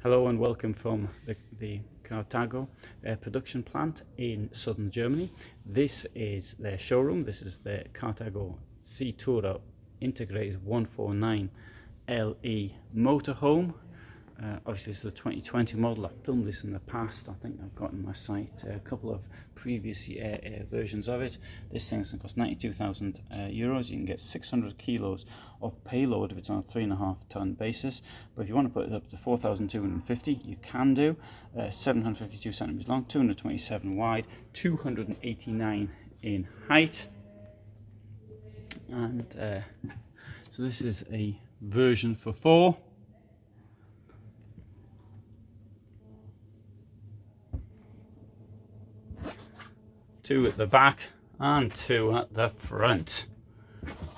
Hello and welcome from the Carthago production plant in southern Germany. This is their showroom. This is the Carthago C-Tourer integrated 149 LE motorhome. Obviously it's the 2020 model. I've filmed this in the past. I think I've got on my site a couple of previous versions of it. This thing's going to cost 92,000 euros. You can get 600 kilos of payload if it's on a 3.5 ton basis. But if you want to put it up to 4,250, you can do. 752 centimeters long, 227 wide, 289 in height. And so this is a version for 4. Two at the back and 2 at the front.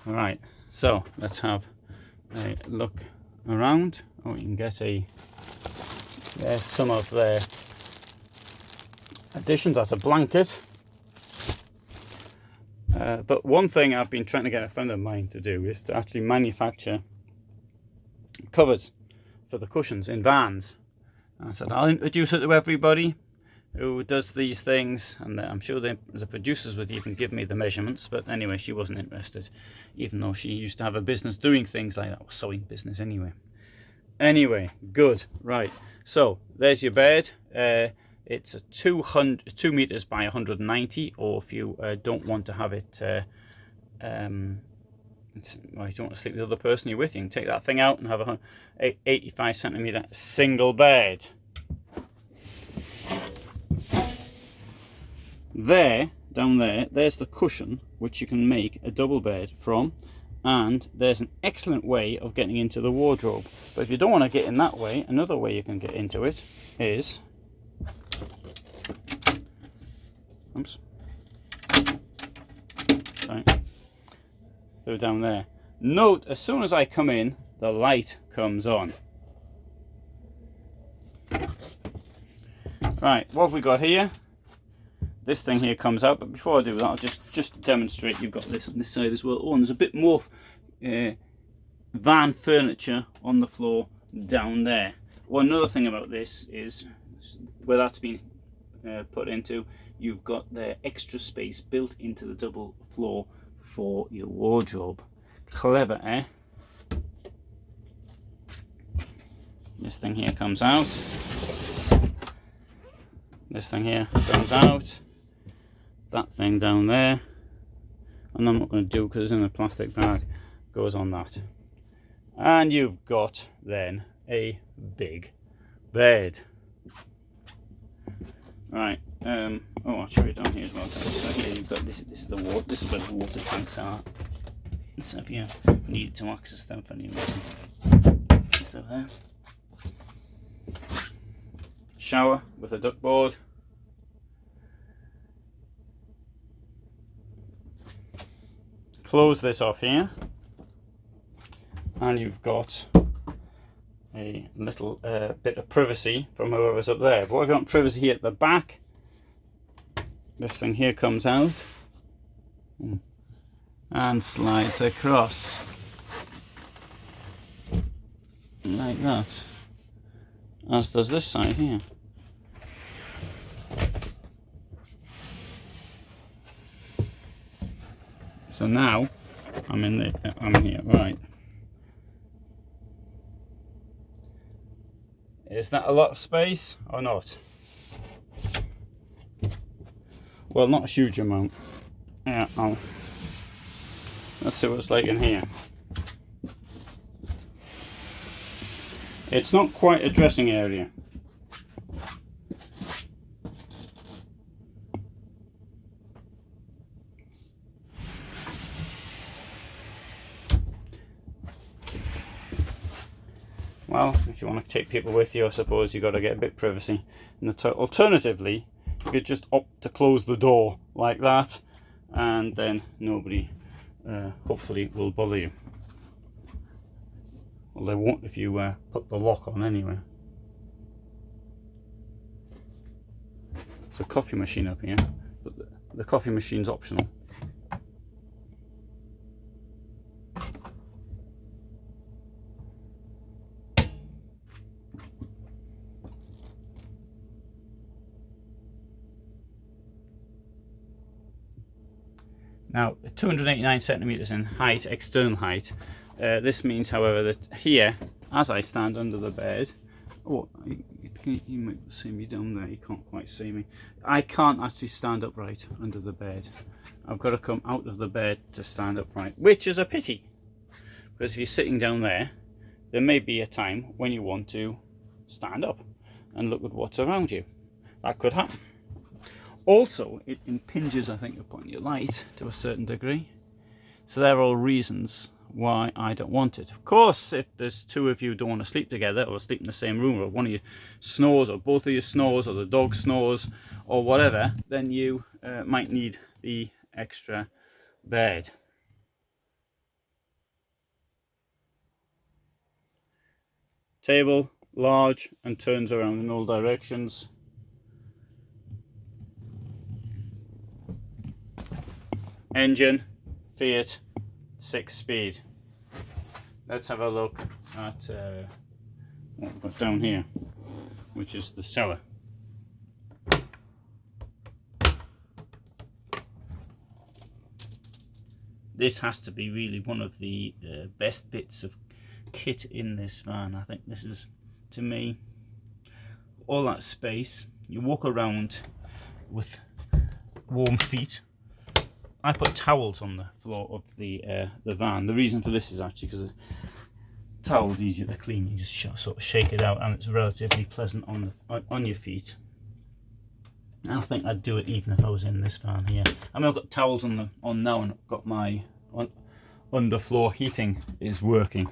All right, so let's have a look around. Oh, you can get there's some of their additions. That's a blanket. But one thing I've been trying to get a friend of mine to do is to actually manufacture covers for the cushions in vans. And I said I'll introduce it to everybody who does these things, and I'm sure the producers would even give me the measurements, but anyway, she wasn't interested, even though she used to have a business doing things like that, or sewing business anyway. Good. Right, so there's your bed. It's a 2 meters by 190, or if you don't want to have it well, you don't want to sleep with the other person you're with, you can take that thing out and have a 85 centimeter single bed. Down there, there's the cushion which you can make a double bed from, and there's an excellent way of getting into the wardrobe. But if you don't want to get in that way, another way you can get into it is through down there. Note, as soon as I come in, the light comes on. Right, what have we got here? This thing here comes out, but before I do that, I'll just demonstrate. You've got this on this side as well. Oh, and there's a bit more van furniture on the floor down there. Well, another thing about this is where that's been put into, you've got the extra space built into the double floor for your wardrobe. Clever, eh? This thing here comes out. This thing here comes out. That thing down there, and I'm not going to do it because it's in a plastic bag, goes on that. And you've got then a big bed. Right, oh, I'll show you down here as well, guys. So here you've got this is the water, this is where the water tanks are. So if you need to access them for any reason, so there. Shower with a duckboard. Close this off here, and you've got a little bit of privacy from whoever's up there. But I've got privacy here at the back. This thing here comes out and slides across like that, as does this side here. So now I'm in here, right. Is that a lot of space or not? Well, not a huge amount. Yeah, let's see what it's like in here. It's not quite a dressing area. Well, if you want to take people with you, I suppose you've got to get a bit of privacy. And alternatively, you could just opt to close the door like that, and then nobody, hopefully, will bother you. Well, they won't if you put the lock on anyway. There's a coffee machine up here, but the coffee machine's optional. Now 289 centimeters in height, external height. This means, however, that here, as I stand under the bed, oh, you might see me down there, you can't quite see me. I can't actually stand upright under the bed. I've got to come out of the bed to stand upright, which is a pity, because if you're sitting down there, there may be a time when you want to stand up and look at what's around you. That could happen. Also, it impinges, I think, upon your light to a certain degree. So they're all reasons why I don't want it. Of course, if there's two of you don't want to sleep together, or sleep in the same room, or one of you snores, or both of you snores, or the dog snores, or whatever, then you might need the extra bed. Table, large, and turns around in all directions. Engine, Fiat, 6-speed. Let's have a look at what we've got down here, which is the cellar. This has to be really one of the best bits of kit in this van. I think this is, to me, all that space. You walk around with warm feet. I put towels on the floor of the van. The reason for this is actually because the towel's easier to clean. You just sort of shake it out, and it's relatively pleasant on your feet. And I think I'd do it even if I was in this van here. I mean, I've got towels on now, and I've got my underfloor heating is working.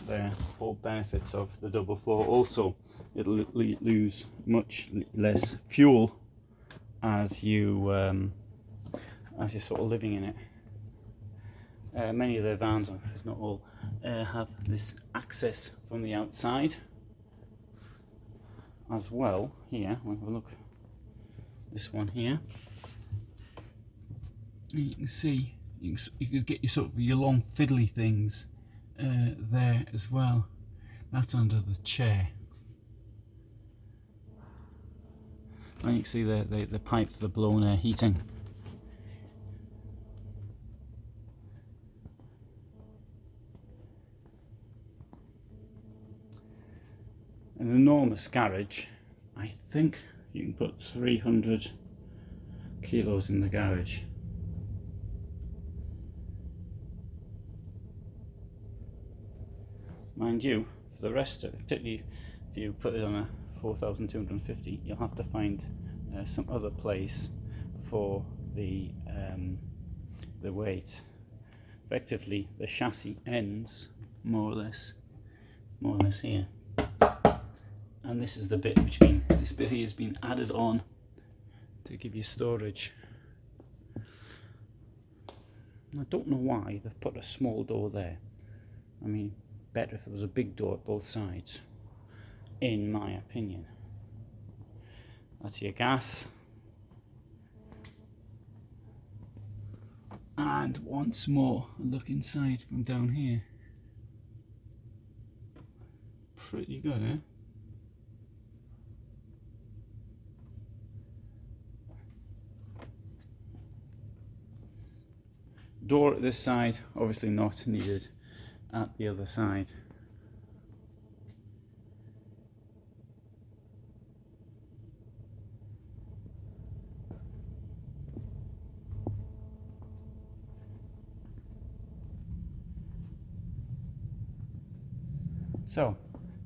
There, all benefits of the double floor. Also, it'll lose much less fuel as you're sort of living in it. Many of their vans, if not all, have this access from the outside as well. Here, we'll have a look. This one here, you can see you can get your sort of your long fiddly things there as well. That's under the chair, and you can see the pipe for the blown air heating. An enormous garage. I think you can put 300 kilos in the garage. Mind you, for the rest of it, particularly if you put it on a 4,250, you'll have to find some other place for the weight. Effectively, the chassis ends more or less here. And this is the bit this bit here has been added on to give you storage. I don't know why they've put a small door there. I mean, better if there was a big door at both sides, in my opinion. That's your gas. And once more, look inside from down here. Pretty good, eh? Door at this side, obviously not needed at the other side. So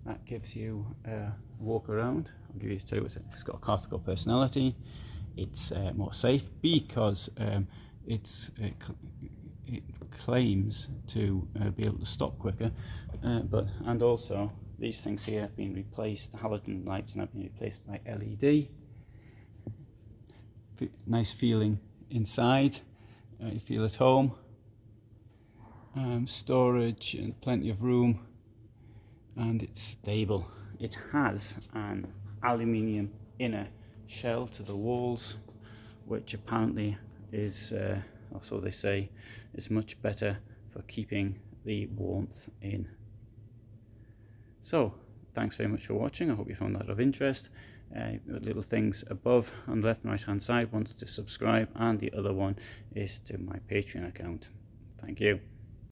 that gives you a walk around. I'll give you tell you what it's got. A Carthago personality. It's more safe because it claims to be able to stop quicker, and also these things here have been replaced. The halogen lights have been replaced by LED. Nice feeling inside. You feel at home. Storage and plenty of room, and it's stable. It has an aluminium inner shell to the walls, which apparently is, or so they say, is much better for keeping the warmth in. So thanks very much for watching. I hope you found that of interest. Little things above on the left and right hand side, one's to subscribe and the other one is to my Patreon account. Thank you.